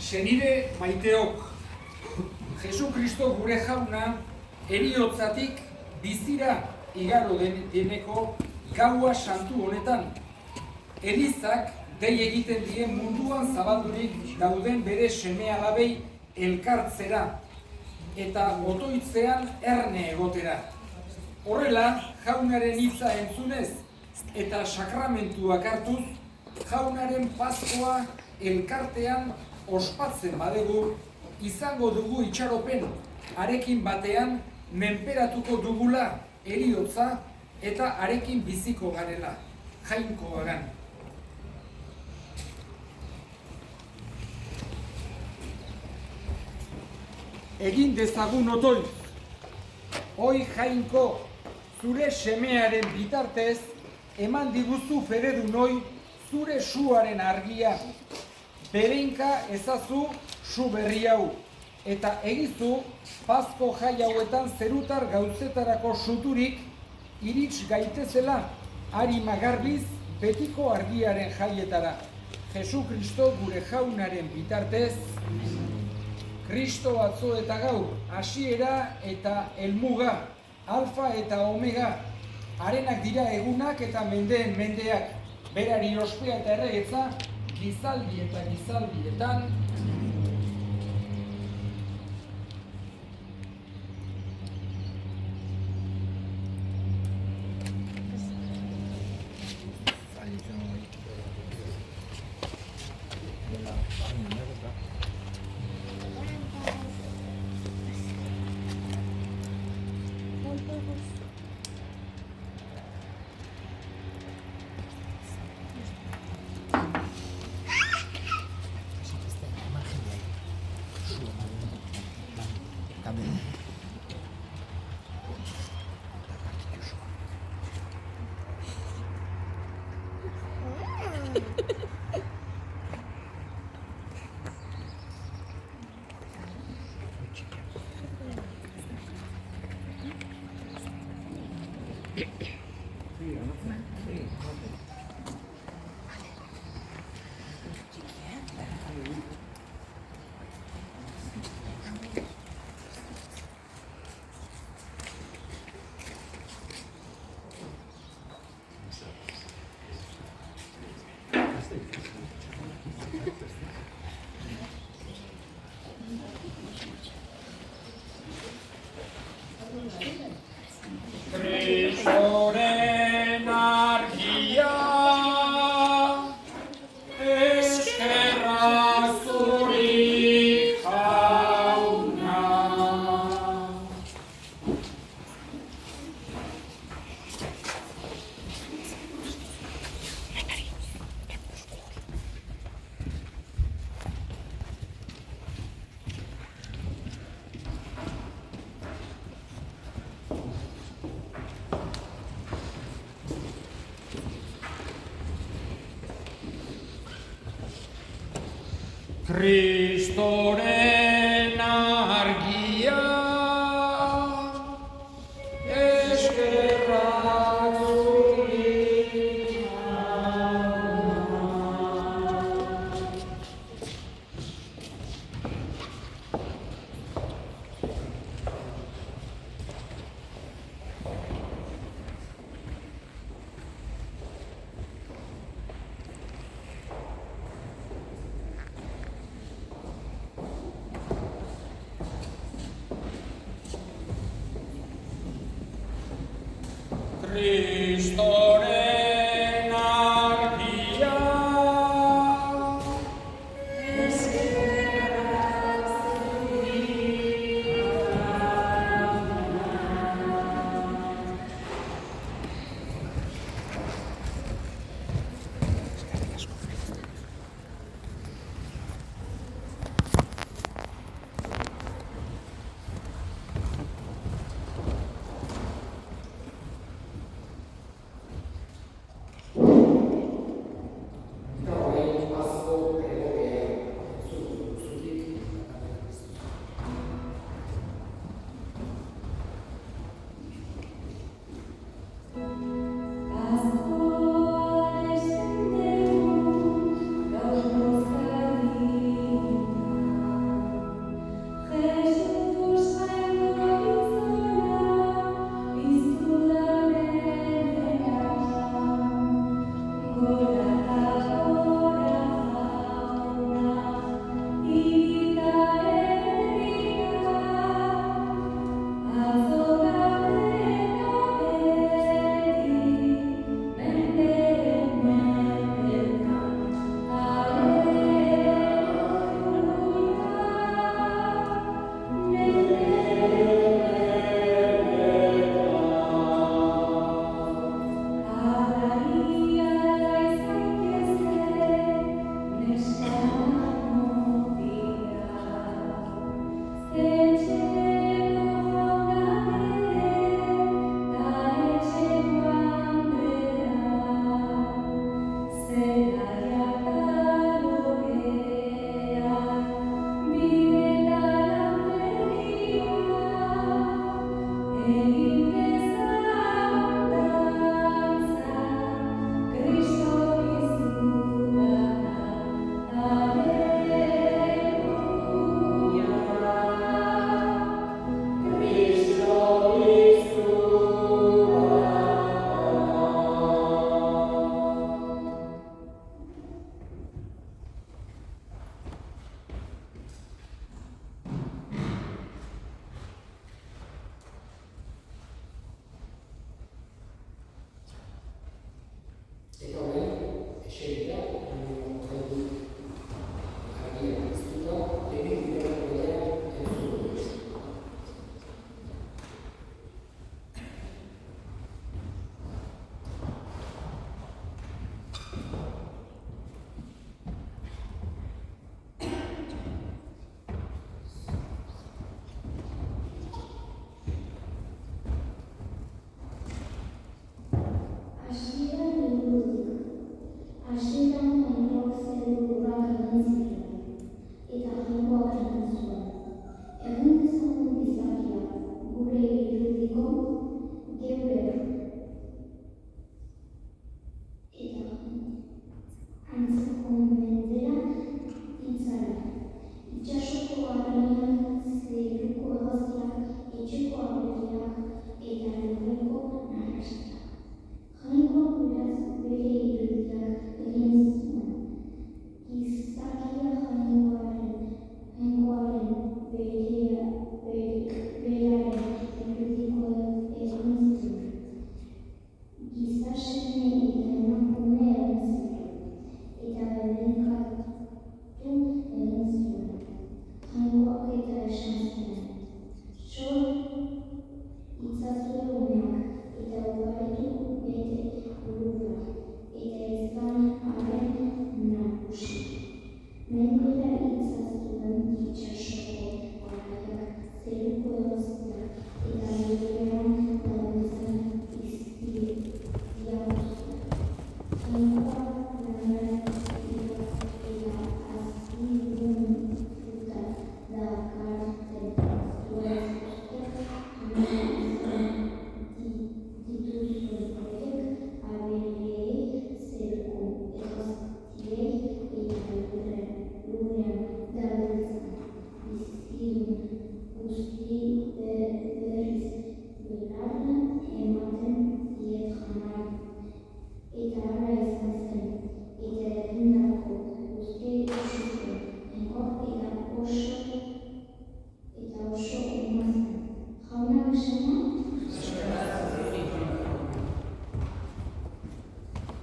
Senide maiteok, Jesu Kristo gure jauna heriotzatik bizira igaro deneko gaua santu honetan. Elizak dei egiten die munduan zabaldurik dauden bere seme-alabei elkartzera eta otoitzean erne egotera. Horrela, jaunaren hitza entzunez eta sakramentuak hartuz, jaunaren Paskoa elkartean ospatzen badegu, izango dugu itxaropen, harekin batean menperatuko dugula heriotza eta harekin biziko garela, jainko hagan. Egin dezagun otoi, hoi jainko zure semearen bitartez, eman diguzu fededun hoi zure suaren argia. Bereinka ezazu su berri hau, eta egizu Pasko jai hauetan zerutar gauzetarako suturik irits gaitezela, arima garbiz betiko argiaren jaietara. Jesu Kristo gure jaunaren bitartez, Kristo atzo eta gaur, hasiera eta helmuga, alfa eta omega, harenak dira egunak eta mendeen mendeak, berari ospea eta erregetza, gizaldi eta gizaldietan. Kristoren argia, eskerrak zuri jauna. Kristoren argia, eskerrak zuri jauna.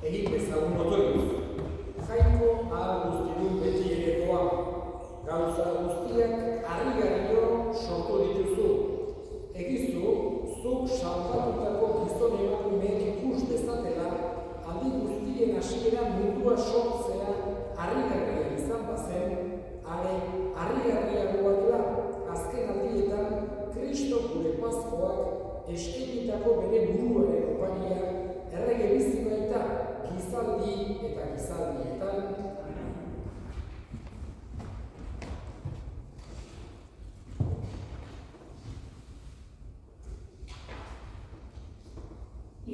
Egin bezagun motorioz. Jaiko ahal guztidun beti ere doa. Gauza guztiak harrigarrio sortu dituzu. Egizu, zuk salbatutako gizon emakumeek ikus dezatela, aldi guztien hasiera mundua sortzea harrigarria izan bazen, are harrigarriagoa dela, azken aldietan Kristo gure Paskoak eskainitako bere buruaren oparia errege bizi baita gizaldi eta gizaldietan.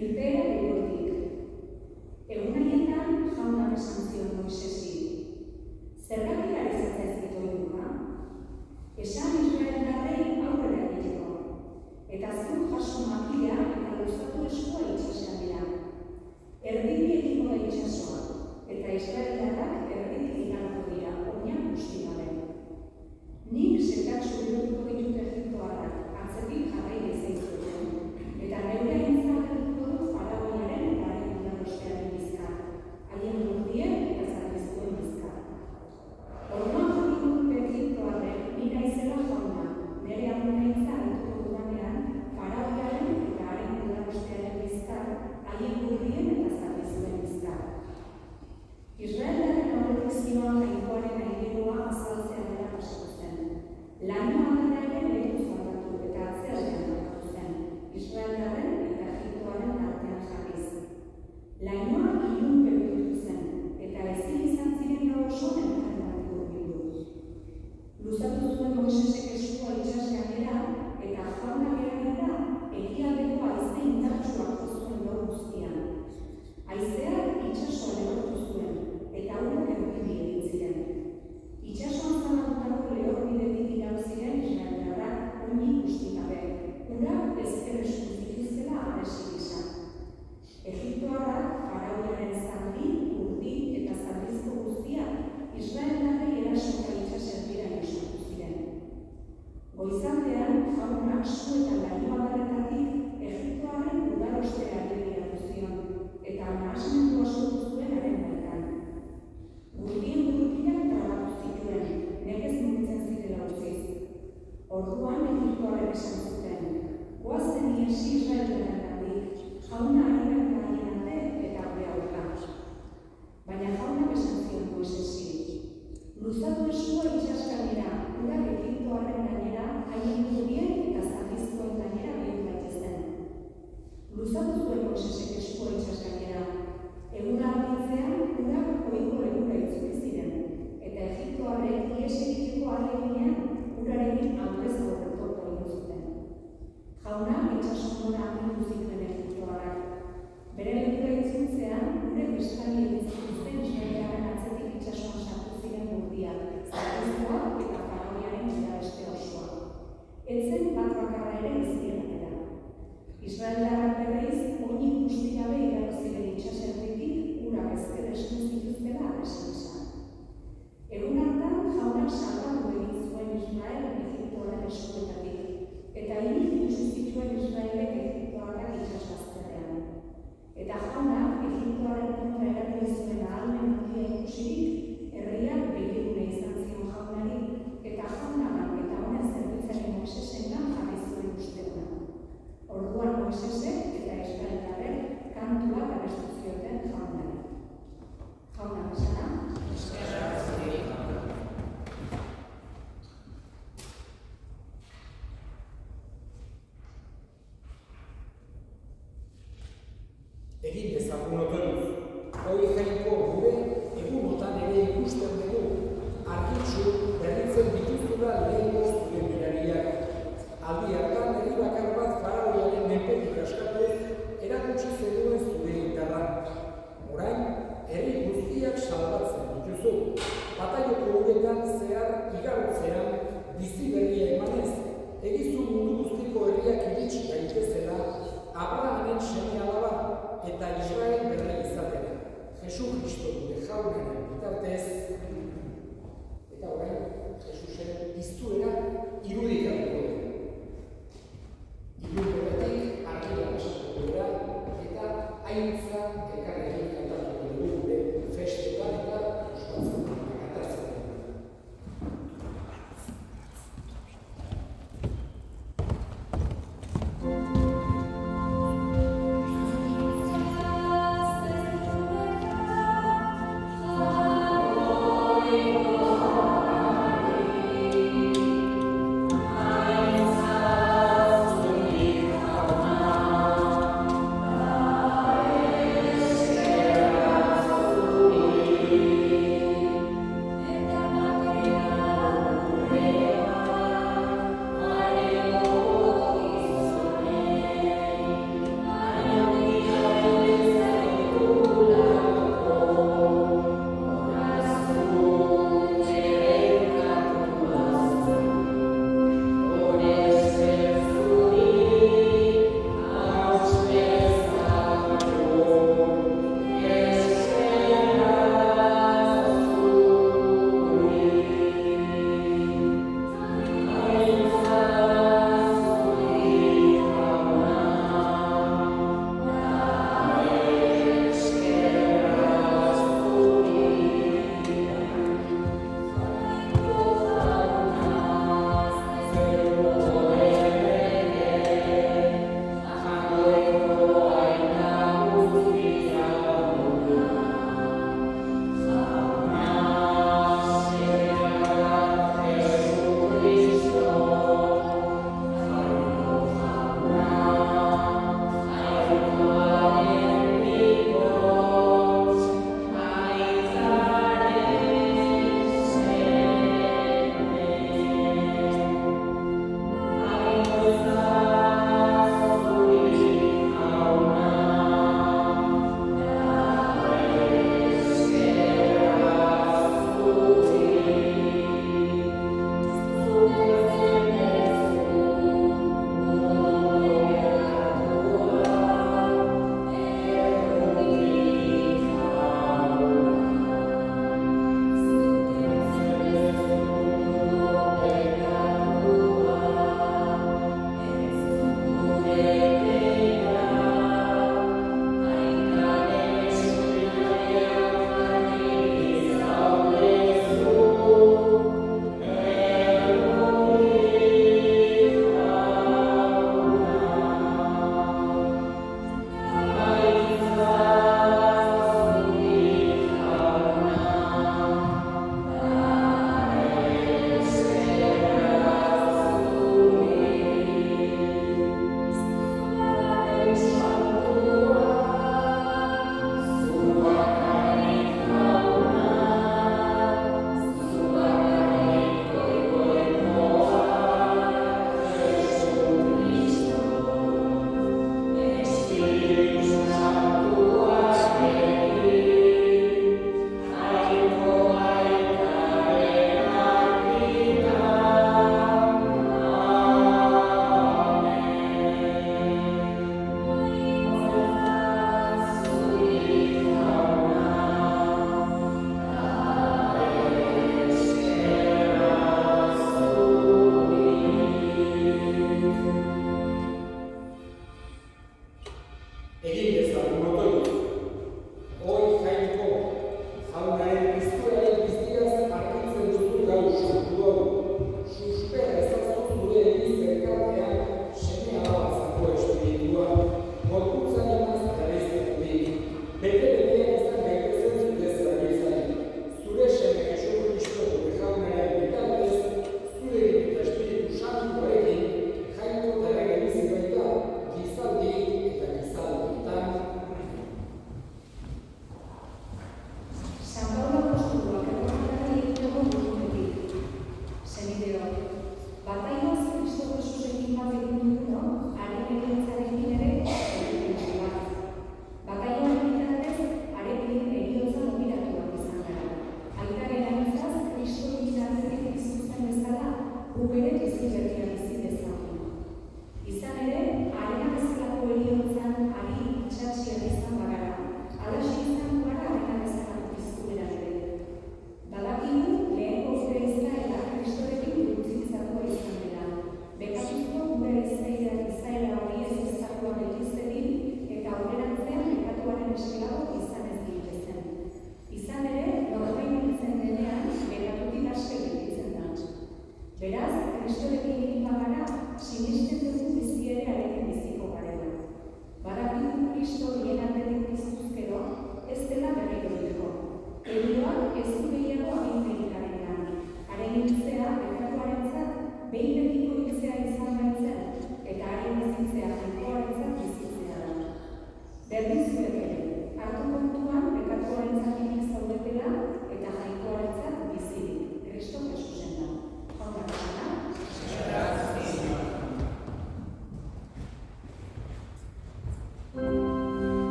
Irteera begotik. Egunaietan jaunak esan zion Moisesi. Zergatik ari zaitzaizkit oihuka? Esan Israeldarrei aurrera egiteko. Eta zuk jaso makila eta luzatu eskua itsasean dira. Erdibiekiko da itsasoa, eta Israeldarrak erditik igarko dira, oina guzti gabe. Nik sekatsu bihurtuko ditut Egiptoarrak, atzetik jarrai ezaizuten, eta neure aintzat dut faraoiaren eta haren udarostearen bizkar, haien gurdien eta zarbizkoen bizkar. Orduan jakiko dut Egiptoarrek, ni naizela jauna, nire amunaintza hartuko dudanean, faraoiaren eta haren udarostearen bizkar, haien gurdien eta zarbizkoen bizkar. Israelaren horretik zioan jainkoaren aireroa azaltzea dela pasatu zen. Lainoa gara ere lehuz aldatu eta atzealdean aldatu zen, Israelaren eta Egiptoaren artean jarriz. Lainoa ilunpe bihurtu zen, eta ezin izan ziren gau oso elkarren bat hurbildu. Luzatu zuen Moisesek eskua itsas gainera, eta jauna geraniera ekialdeko haize indartsuak zuen gau guztian. Haizeak itsasoa lehortu zuen, eta urak erdibi egin ziren. Itsasoan zabalutako lehorbidetik iraun ziren Israeldarrak oinik guzti gabe, urak ezker esku zituztela arresi gisa. Egiptoarrak faraoiaren zaldi, urdi eta zaldizko guztiak Israeldarrei erasoka itsasertira inosatu ziren. gaitezela Abrahamen seme-alaba eta Israel berri izatera. Jesu Kristo gure jaunaren bitartez, eta orain Jesusen piztuera irudikatuko dugu. Ilunpetik argia pasatuko dira eta haintza elkarrekin kantatuko dugu gure festetan eta ospatzen kantatzen dugu. Oh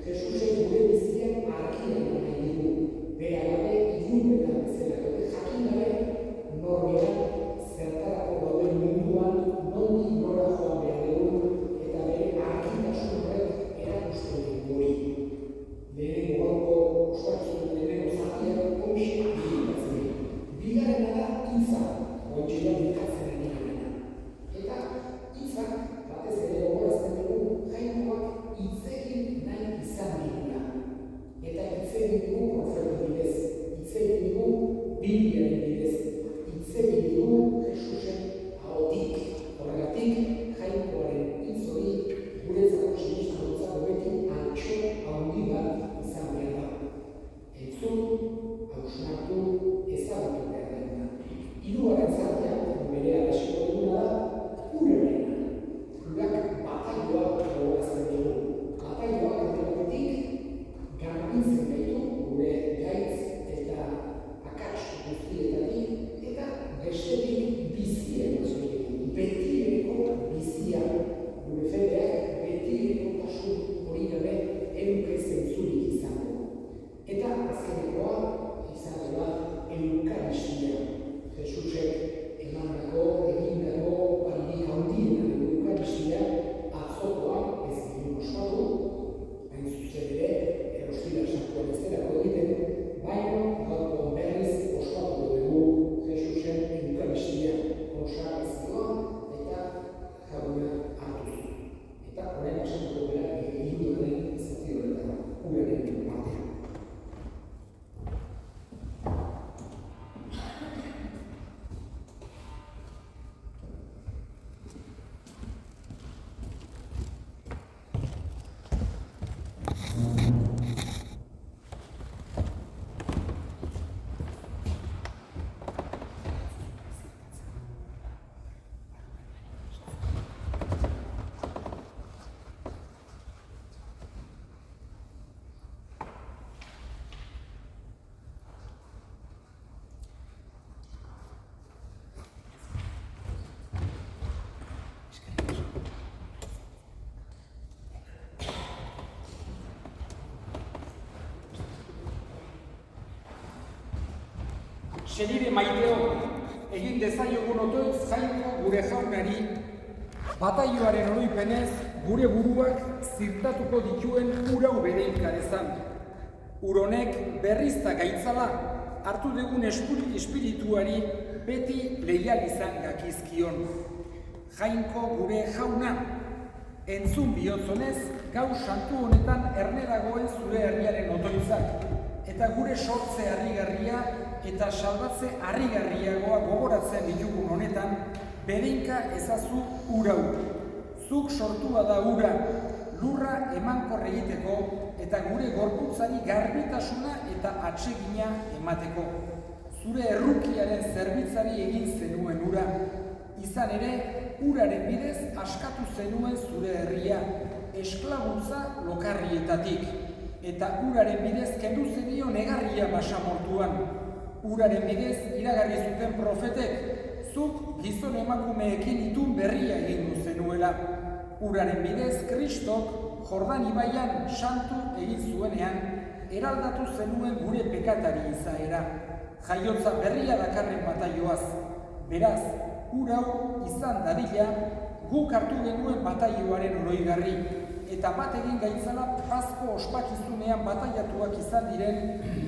Jesusen gure bizian argia eman nahi digu, bere gabe ilunetan bezalako, jakin gabe norberan zertarako dauden munduan nondik nora joan behar dugu eta bere argitasun horrek erakusten dugu hori. Lehenengo gaurko ospakizun lehenengo zatiak hoxe irudikatzen dira. Bigarrena da hitza, hoxe da bikatzen ari garena. Eta hitzak batez ere gogorazten dugu Jainkoak hitz egin nahi izan digula. Eta hitz egin dugu profeten bidez, hitz egin dugu Bibliaren bidez, hitz egin dugu Jesusen ahotik. Horregatik, Jainkoaren hitz hori guretzako sinistuentzako beti antxo handi bat izan behar da. Entzun, hausnartu, ezagutu behar da. Hirugarren zatia, berehala hasiko duguna da, urarena. Urak batailua gogorazten dugu. Batailuak aldetik garbitzen gaitu gure gaitz eta akats guztietatik eta bestetik bizia ematen dugu. Betiereko bizia. Gure fedeak betiereko tasun hori gabe eduke zentzurik izango. Eta azkenekoa izango da eukaristia. Jesusek emandako, egindako paririk handiena eukaristia atzokoa ez egin ospatu, hain zuzen ere, erostira santuan ez delako egiten, baina gaurko berriz ospatu dugu Jesusen eukaristia konsagrazioa eta jauna hartu. Eta horren asatuko gara hirugarren zati horretan, uraren batean. Senide maiteok egin dezaiogun otoitz Jainko gure jaunari, bataioaren oroipenez gure buruak zirtatuko dituen urau bereika dezan. Uronek berrizta gaitzala hartu dugun espirituari beti leial izan gakizkion. Jainko gure jauna, entzun bihotzonez gau santu honetan erne dagoen zure herriaren otoitzak, eta gure sortze harrigarria eta salbatze harrigarriagoa gogoratzen ditugun honetan, bereinka ezazu urau. Zuk sortua da ura, lurra emankor egiteko eta gure gorputzari garbitasuna eta atsegina emateko. Zure errukiaren zerbitzari egin zenuen ura. Izan ere, uraren bidez askatu zenuen zure herria, esklabutza lokarrietatik. Eta uraren bidez kendu zenion negarria basamortuan. Uraren bidez iragarri zuten profetek, zuk gizon emakumeekin itun berria egingo zenuela. Uraren bidez Kristok Jordan ibaian santu egin zuenean, eraldatu zenuen gure pekatari izaera. Jaiotza berria dakarren bataioaz. Beraz, urau izan dadila, guk hartu genuen bataioaren oroigarri. Eta bat egin gaitzala Pasko ospakizunean bataiatuak izan diren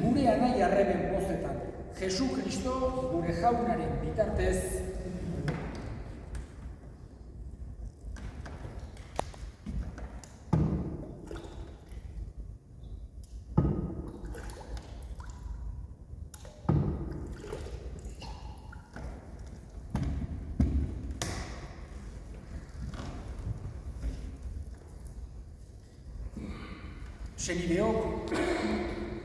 gure anai arreben pozetan. Jesu Kristo gure jaunaren bitartez. Senideok,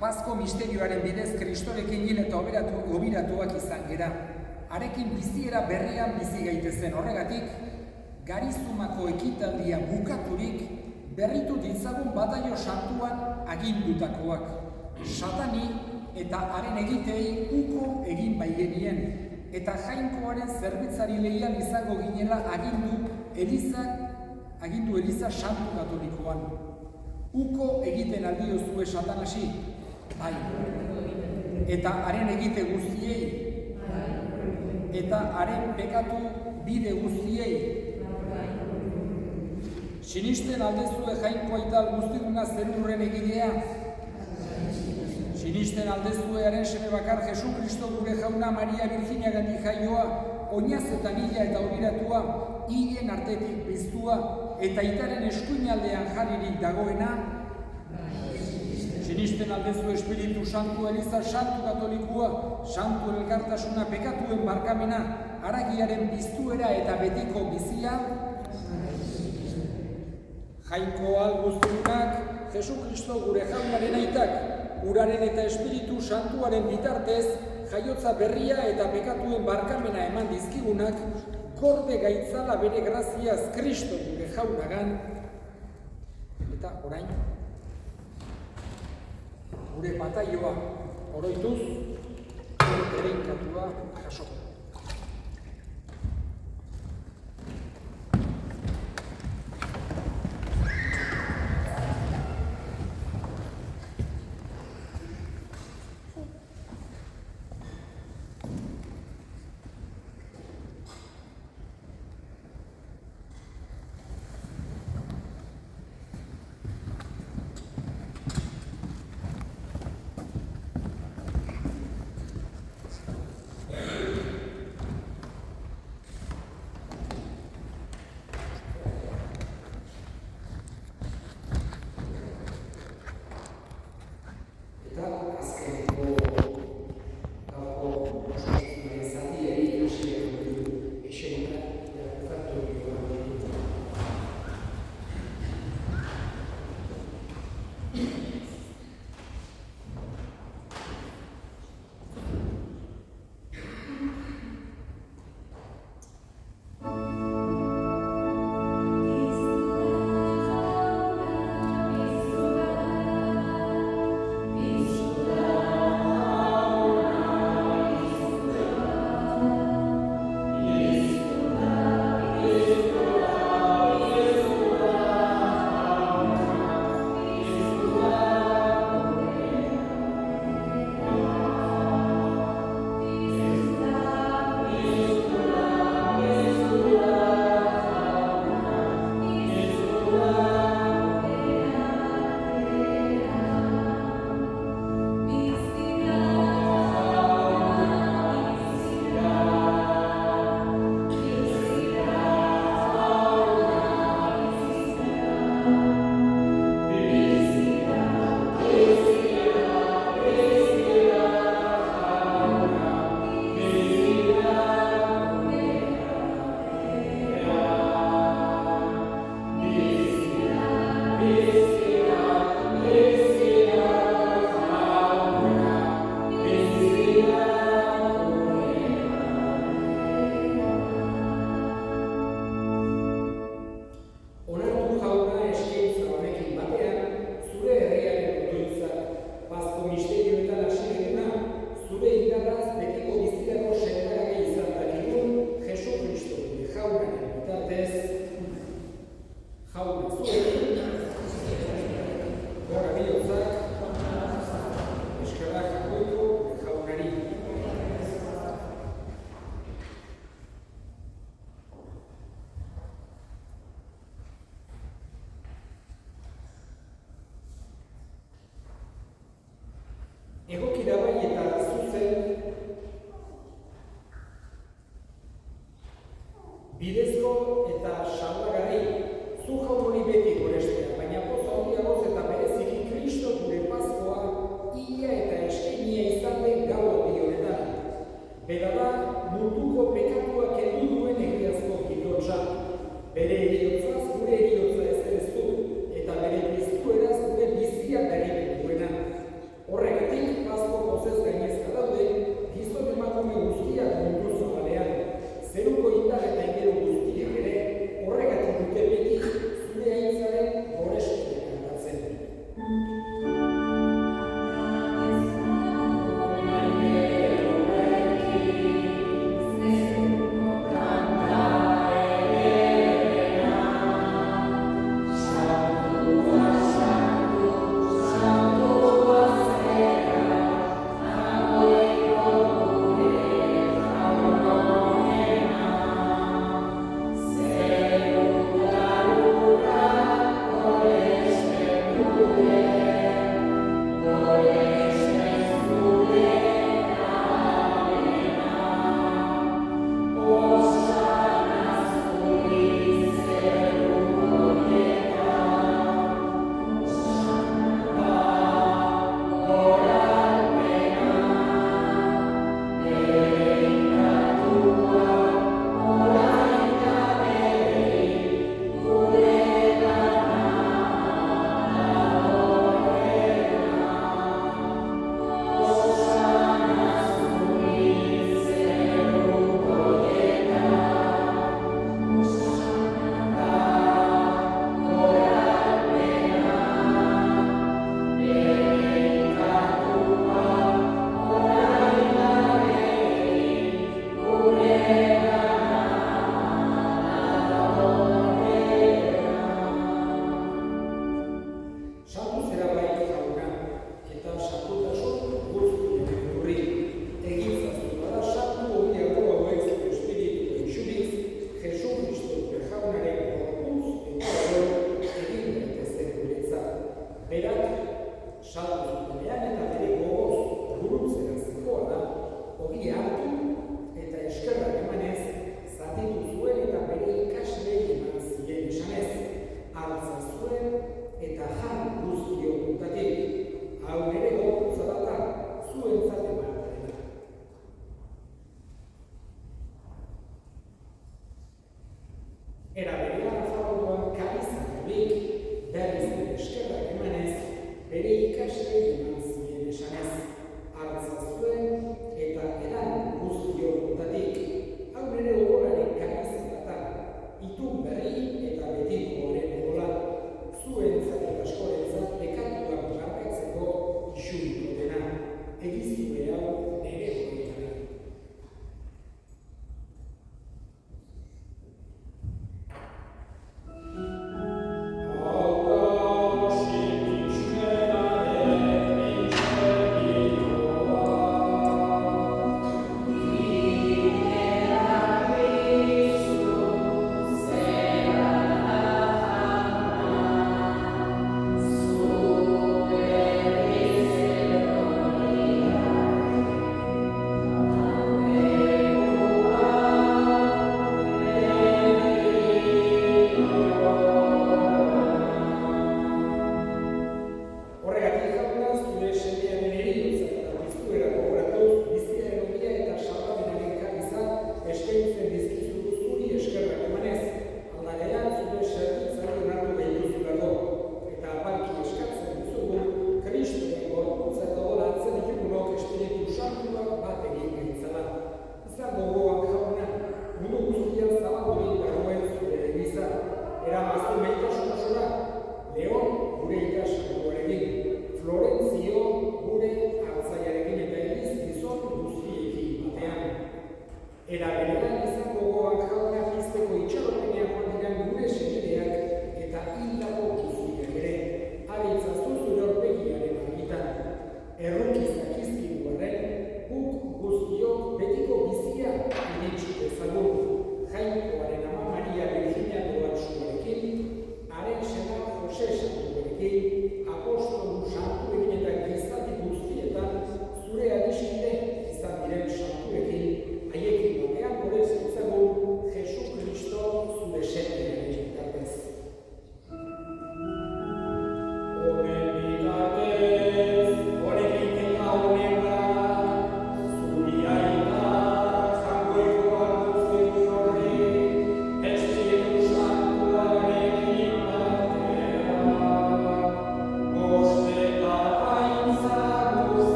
Pasko misterioaren bidez Kristorekin hil eta obiratuak izan gera. Harekin biziera berrean bizi gaitezen horregatik, Garizumako ekitaldia bukaturik berritu ditzagun bataio santuan agindutakoak. Satani eta haren egitei uko egin baigenien, eta Jainkoaren zerbitzari leial izango ginela agindu Eliza santu katolikoan. Uko egiten aldiozue Satanasi, bai. Eta haren egite guztiei, eta haren pekatu bide guztiei. Sinisten aldezue Jainko Aita guztiduna zerurren egilea. Sinisten aldezue haren seme bakar Jesu Kristo gure Jauna Maria Virginiagandik jaioa, oinazetan hila eta obiratua, hilen artetik piztua, eta Aitaren eskuinaldean jarririk dagoena. Sinisten aldezu Espiritu Santu Eliza Santu Katolikua, Santu Elkartasuna pekatuen barkamena, haragiaren biztuera eta betiko bizia. Jainko guztiunak, Jesu Kristo gure Jaunaren Aitak, uraren eta Espiritu Santuaren bitartez, jaiotza berria eta pekatuen barkamena eman dizkigunak, gorde gaitzala bere graziaz Kristo gure Jaunagan. Eta orain, gure bataioa oroituz, ereinkatua jasoko. Egoki da bai eta zuzen bidezko eta salbagarri zu Jaun hori beti gorestea, baina poz handiagoz eta bereziki Kristo gure Paskoa ia eta eskenia izan den gau handi honetan. Bera da munduko pekatua kendu duen egiazko gilotza, bere eriotzaz gure eriotza ezereztu eta bere biztueraz gure bizia berritu duena. Horregatik, Pasko pozez saldu zutenean eta bere gogoz burutzera zikoa hori hartu eta eskerrak emanez zatitu zuen eta bere ikaslei eman ziren esanez, hartza zuen eta jan guztio puntatik, hau ere gogotza da zuentzat emanarena. Era berean Faraoak Kalizak berriz eskerrak emanez bere ikaslei eman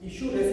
Ixur ez